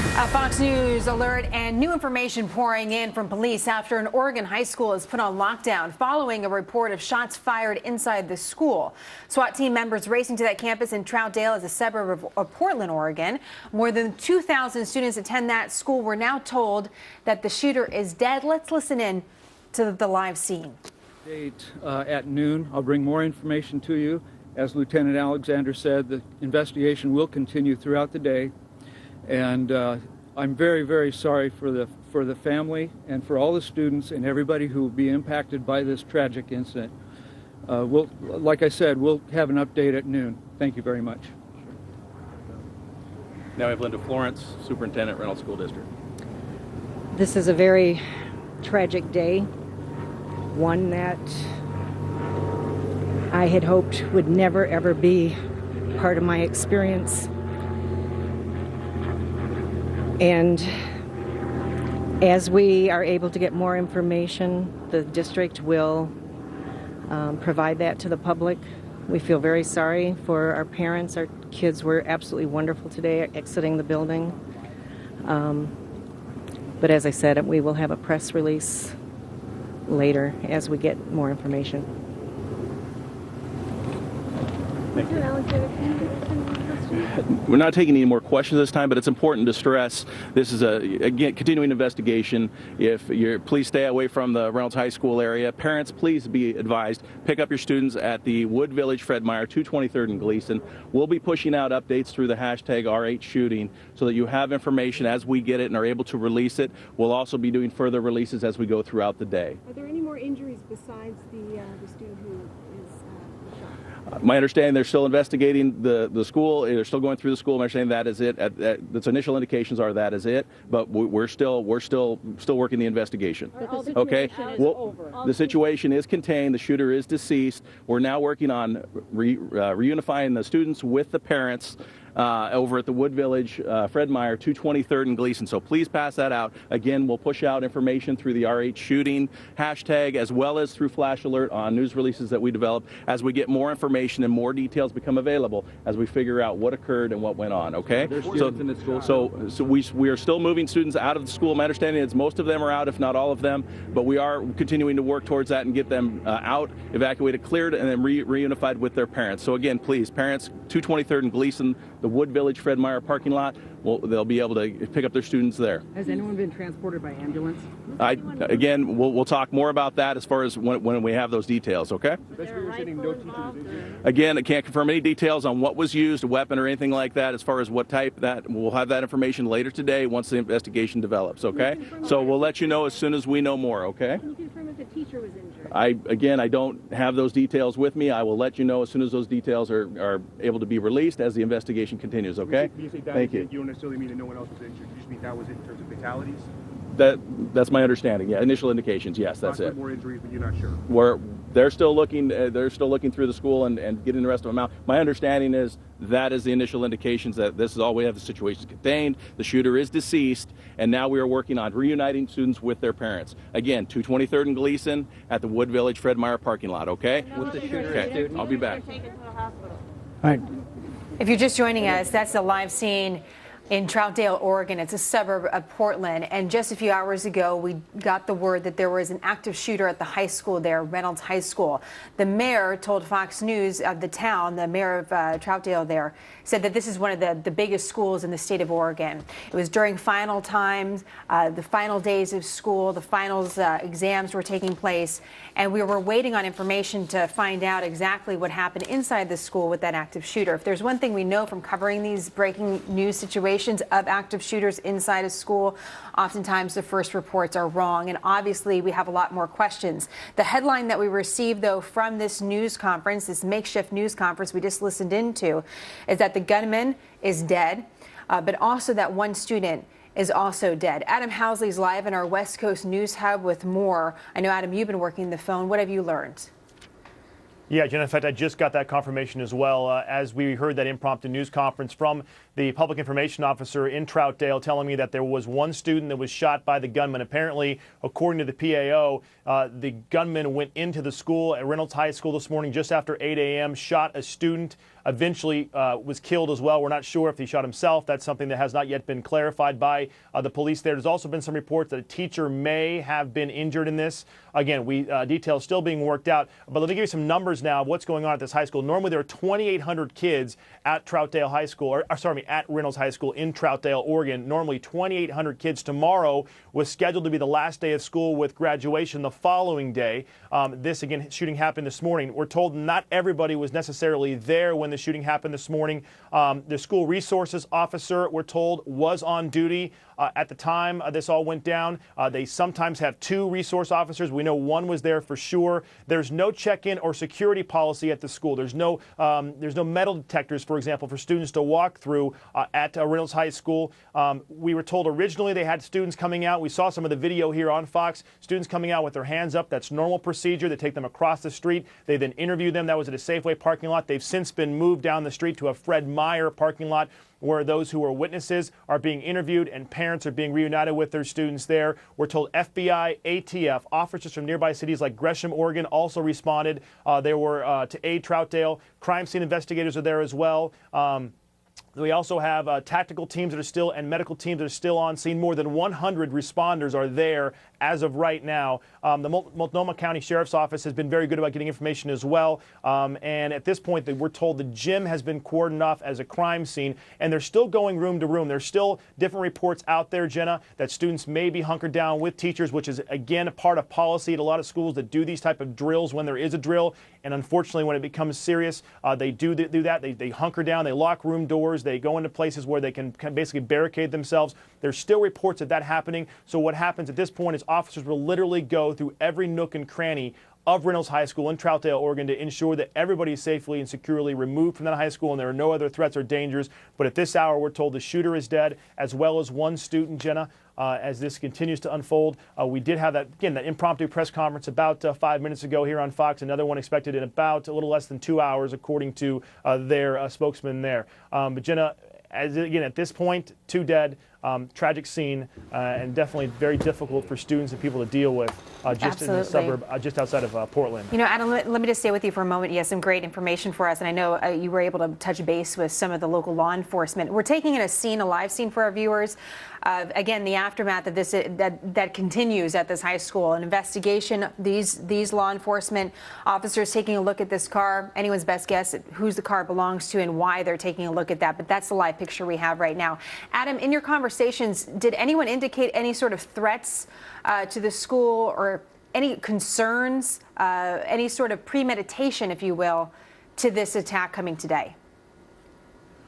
Fox News alert and new information pouring in from police after an Oregon high school is put on lockdown following a report of shots fired inside the school. SWAT team members racing to that campus in Troutdale as a suburb of Portland, Oregon. More than 2,000 students attend that school. We're now told that the shooter is dead. Let's listen in to the live scene. At noon, I'll bring more information to you. As Lieutenant Alexander said, the investigation will continue throughout the day. And I'm very, very sorry for the family and for all the students and everybody who will be impacted by this tragic incident. Like I said, we'll have an update at noon. Thank you very much. Now we have Linda Florence, Superintendent, Reynolds School District. This is a very tragic day, one that I had hoped would never ever be part of my experience. And as we are able to get more information, the district will provide that to the public. We feel very sorry for our parents. Our kids were absolutely wonderful today exiting the building. But as I said, we will have a press release later as we get more information. Thank you. We're not taking any more questions this time, but it's important to stress this is again, continuing investigation. Please stay away from the Reynolds High School area. Parents, please be advised, pick up your students at the Wood Village Fred Meyer, 223rd and Gleason. We'll be pushing out updates through the hashtag RH-shooting so that you have information as we get it and are able to release it. We'll also be doing further releases as we go throughout the day. Are there any more injuries besides the student who is shot? My understanding, they're still investigating the school. They're still going through the school. My understanding that is it. Its initial indications are that is it. But we're still working the investigation. Okay. Well, the situation is contained. The shooter is deceased. We're now working on reunifying the students with the parents over at the Wood Village, Fred Meyer, 223rd and Gleason. So please pass that out. Again, we'll push out information through the RH-shooting hashtag as well as through Flash Alert on news releases that we develop as we get more information and more details become available as we figure out what occurred and what went on. Okay. So we are still moving students out of the school. My understanding is most of them are out, if not all of them. But we are continuing to work towards that and get them out, evacuated, cleared, and then reunified with their parents. So again, please, parents, 223rd and Gleason, the Wood Village Fred Meyer parking lot, they'll be able to pick up their students there. Has anyone been transported by ambulance? Again, we'll talk more about that as far as when we have those details, okay? Again, I can't confirm any details on what was used, a weapon or anything like that, as far as what type. That we'll have that information later today once the investigation develops, okay? So we'll let you know as soon as we know more, okay? Can you confirm if the teacher was injured? I don't have those details with me. I will let you know as soon as those details are able to be released as the investigation continues, okay? Thank you. You don't necessarily mean that no one else was injured. You just mean that was it in terms of fatalities? That's my understanding. Yeah, initial indications. Yes, that's it. More injuries, but you're not sure. They're still looking. They're still looking through the school and getting the rest of them out. My understanding is that is the initial indications that this is all we have. The situation is contained. The shooter is deceased, and now we are working on reuniting students with their parents. Again, 223rd and Gleason at the Wood Village Fred Meyer parking lot. Okay. With the shooter. Okay. I'll be back. All right. If you're just joining us, that's the live scene in Troutdale, Oregon. It's a suburb of Portland. And just a few hours ago, we got the word that there was an active shooter at the high school there, Reynolds High School. The mayor told Fox News of the town, the mayor of Troutdale there, said that this is one of the biggest schools in the state of Oregon. It was during final times, the final days of school, the finals exams were taking place, and we were waiting on information to find out exactly what happened inside the school with that active shooter. If there's one thing we know from covering these breaking news situations of active shooters inside a school, oftentimes the first reports are wrong, and obviously we have a lot more questions. The headline that we received, though, from this news conference, this makeshift news conference we just listened into, is that the gunman is dead, but also that one student is also dead. Adam Housley's live in our West Coast News Hub with more. I know, Adam, you've been working the phone. What have you learned? Yeah, Jen, in fact, I just got that confirmation as well as we heard that impromptu news conference from the public information officer in Troutdale telling me that there was one student that was shot by the gunman. Apparently, according to the PAO, the gunman went into the school at Reynolds High School this morning just after 8 a.m., shot a student eventually was killed as well. We're not sure if he shot himself. That's something that has not yet been clarified by the police there. There's also been some reports that a teacher may have been injured in this. Again, details still being worked out. But let me give you some numbers now of what's going on at this high school. Normally there are 2,800 kids at Troutdale High School, at Reynolds High School in Troutdale, Oregon. Normally 2,800 kids. Tomorrow was scheduled to be the last day of school with graduation the following day. This, again, shooting happened this morning. We're told not everybody was necessarily there when the shooting happened this morning. The school resources officer, we're told, was on duty at the time this all went down. They sometimes have 2 resource officers. We know one was there for sure. There's no check-in or security policy at the school. There's no metal detectors, for example, for students to walk through at Reynolds High School. We were told originally they had students coming out. We saw some of the video here on Fox. Students coming out with their hands up. That's normal procedure. They take them across the street. They then interview them. That was at a Safeway parking lot. They've since been moved down the street to a Fred Meyer parking lot, where those who are witnesses are being interviewed and parents are being reunited with their students there. We're told FBI, ATF, officers from nearby cities like Gresham, Oregon also responded. They were to aid Troutdale. Crime scene investigators are there as well. We also have tactical teams that are still and medical teams that are still on scene. More than 100 responders are there as of right now. The Multnomah County Sheriff's Office has been very good about getting information as well. And at this point, we're told the gym has been cordoned off as a crime scene, and they're still going room to room. There's still different reports out there, Jenna, that students may be hunkered down with teachers, which is, again, a part of policy at a lot of schools that do these type of drills when there is a drill. And unfortunately, when it becomes serious, they do that. They hunker down. They lock room doors. They go into places where they can basically barricade themselves. There's still reports of that happening. So what happens at this point is officers will literally go through every nook and cranny of Reynolds High School in Troutdale, Oregon, to ensure that everybody is safely and securely removed from that high school and there are no other threats or dangers. But at this hour, we're told the shooter is dead, as well as one student, Jenna. As this continues to unfold, we did have that impromptu press conference about 5 minutes ago here on Fox. Another one expected in about a little less than 2 hours, according to their spokesman there. But Jenna, at this point, 2 dead. Tragic scene, and definitely very difficult for students and people to deal with just in the suburb, just outside of Portland. You know, Adam, let me just stay with you for a moment. You have some great information for us, and I know you were able to touch base with some of the local law enforcement. We're taking in a live scene for our viewers. Again, the aftermath of this that continues at this high school. An investigation. These law enforcement officers taking a look at this car. Anyone's best guess at whose the car belongs to and why they're taking a look at that. But that's the live picture we have right now. Adam, in your conversations, did anyone indicate any sort of threats to the school or any concerns, any sort of premeditation, if you will, to this attack coming today?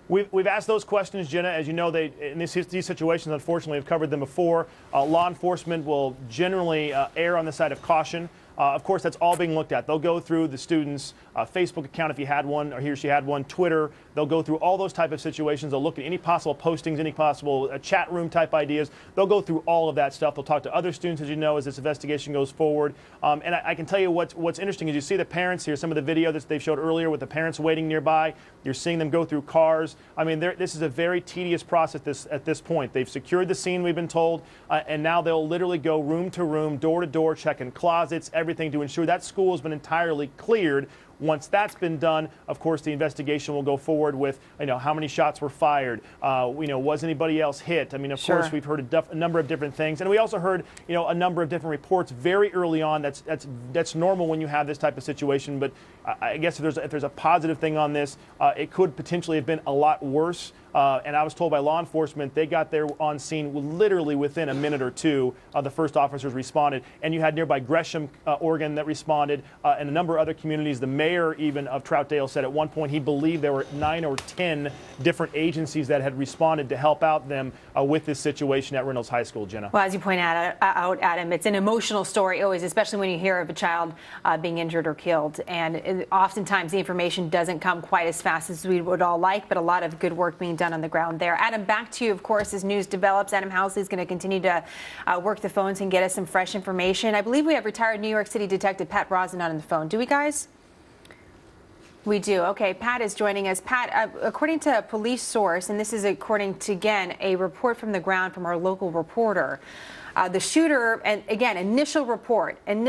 We've asked those questions, Jenna. As you know, in these situations, unfortunately, have covered them before. Law enforcement will generally err on the side of caution. Of course, that's all being looked at. They'll go through the student's Facebook account if he had one, or he or she had one, Twitter. They'll go through all those type of situations. They'll look at any possible postings, any possible chat room type ideas. They'll go through all of that stuff. They'll talk to other students, as you know, as this investigation goes forward. And I can tell you what's interesting is you see the parents here, some of the video that they showed earlier with the parents waiting nearby. You're seeing them go through cars. I mean, this is a very tedious process at this point. They've secured the scene, we've been told, and now they'll literally go room to room, door to door, checking closets, everything to ensure that school has been entirely cleared. Once that's been done, of course, the investigation will go forward with, how many shots were fired, was anybody else hit? I mean, of course, we've heard a number of different things, and we also heard, a number of different reports very early on. That's normal when you have this type of situation. But I guess if there's a positive thing on this, it could potentially have been a lot worse. And I was told by law enforcement they got there on scene literally within a minute or two. The first officers responded, and you had nearby Gresham, Oregon, that responded, and a number of other communities. The mayor even of Troutdale said at one point he believed there were 9 or 10 different agencies that had responded to help out them with this situation at Reynolds High School. Jenna. Well, as you point out, Adam, it's an emotional story always, especially when you hear of a child being injured or killed. And oftentimes the information doesn't come quite as fast as we would all like, but a lot of good work being done on the ground there. Adam, back to you, of course, as news develops. Adam Housley is going to continue to work the phones and get us some fresh information. I believe we have retired New York City Detective Pat Brosnan on the phone. Do we, guys? We do. Okay, Pat is joining us. Pat, according to a police source, and this is according to, again, a report from the ground from our local reporter, the shooter, and again, initial report and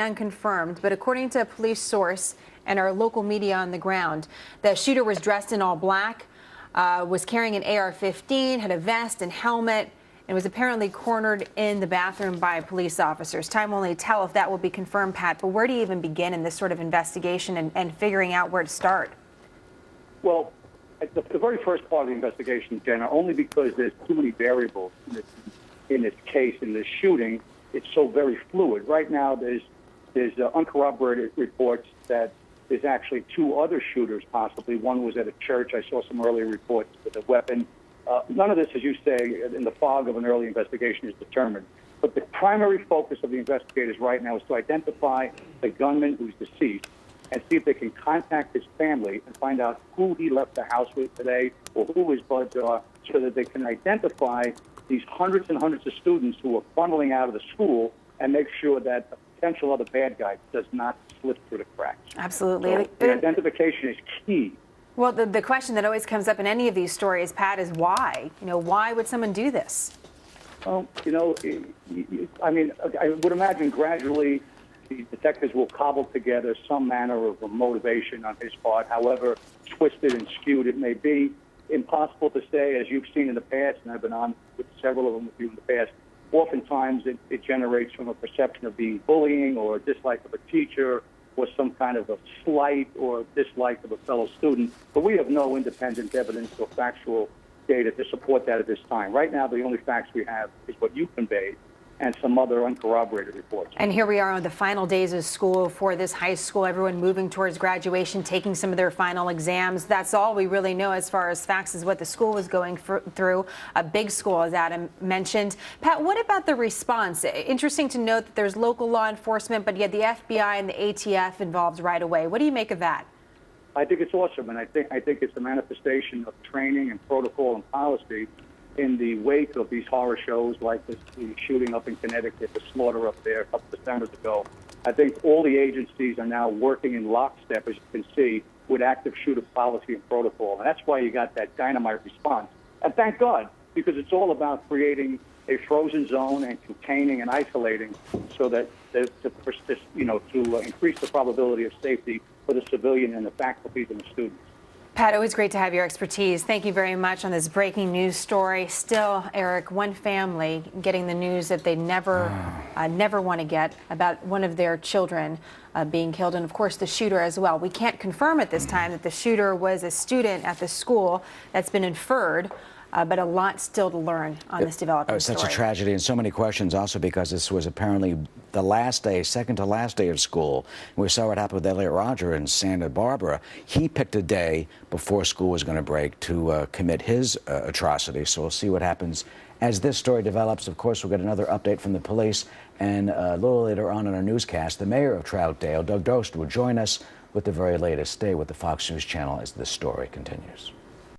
unconfirmed, but according to a police source and our local media on the ground. The shooter was dressed in all black, was carrying an AR-15, had a vest and helmet, and was apparently cornered in the bathroom by police officers. Time will only tell if that will be confirmed, Pat, but where do you even begin in this sort of investigation and figuring out where to start? Well, the very first part of the investigation, Jenna, only because there's too many variables in this case, in this shooting, it's so very fluid. Right now, there's uncorroborated reports that there's actually two other shooters, possibly. One was at a church. I saw some earlier reports with a weapon. None of this, as you say, in the fog of an early investigation is determined. But the primary focus of the investigators right now is to identify the gunman who's deceased and see if they can contact his family and find out who he left the house with today or who his buds are, so that they can identify these hundreds and hundreds of students who are funneling out of the school and make sure that a potential other bad guy does not slip through the cracks. Absolutely. So the identification is key. Well, the question that always comes up in any of these stories, Pat, is why? Why would someone do this? Well, I mean, I would imagine gradually the detectives will cobble together some manner of a motivation on his part, however twisted and skewed it may be. Impossible to say, as you've seen in the past, and I've been on with several of them with you in the past. Oftentimes, it generates from a perception of being bullying or a dislike of a teacher or some kind of a slight or dislike of a fellow student. But we have no independent evidence or factual data to support that at this time. Right now, the only facts we have is what you conveyed and some other uncorroborated reports. And here we are on the final days of school for this high school, everyone moving towards graduation, taking some of their final exams. That's all we really know as far as facts is what the school was going through. A big school, as Adam mentioned. Pat, what about the response? Interesting to note that there's local law enforcement, but yet the FBI and the ATF involved right away. What do you make of that? I think it's awesome, and I think it's a manifestation of training and protocol and policy in the wake of these horror shows like the shooting up in Connecticut, the slaughter up there a couple of summers ago. I think all the agencies are now working in lockstep, as you can see, with active shooter policy and protocol. And that's why you got that dynamite response. And thank God, because it's all about creating a frozen zone and containing and isolating so that to increase the probability of safety for the civilian and the faculty and the students. Pat, always great to have your expertise. Thank you very much on this breaking news story. Still, Eric, one family getting the news that they never want to get about one of their children being killed, and of course the shooter as well. We can't confirm at this time that the shooter was a student at the school. That's been inferred. But a lot still to learn on this developing story. Such a tragedy, and so many questions also because this was apparently the last day, second to last day of school. We saw what happened with Elliot Rodger in Santa Barbara. He picked a day before school was going to break to commit his atrocity. So we'll see what happens as this story develops. Of course, we'll get another update from the police. And a little later on in our newscast, the mayor of Troutdale, Doug Dost, will join us with the very latest. Stay with the Fox News Channel as this story continues.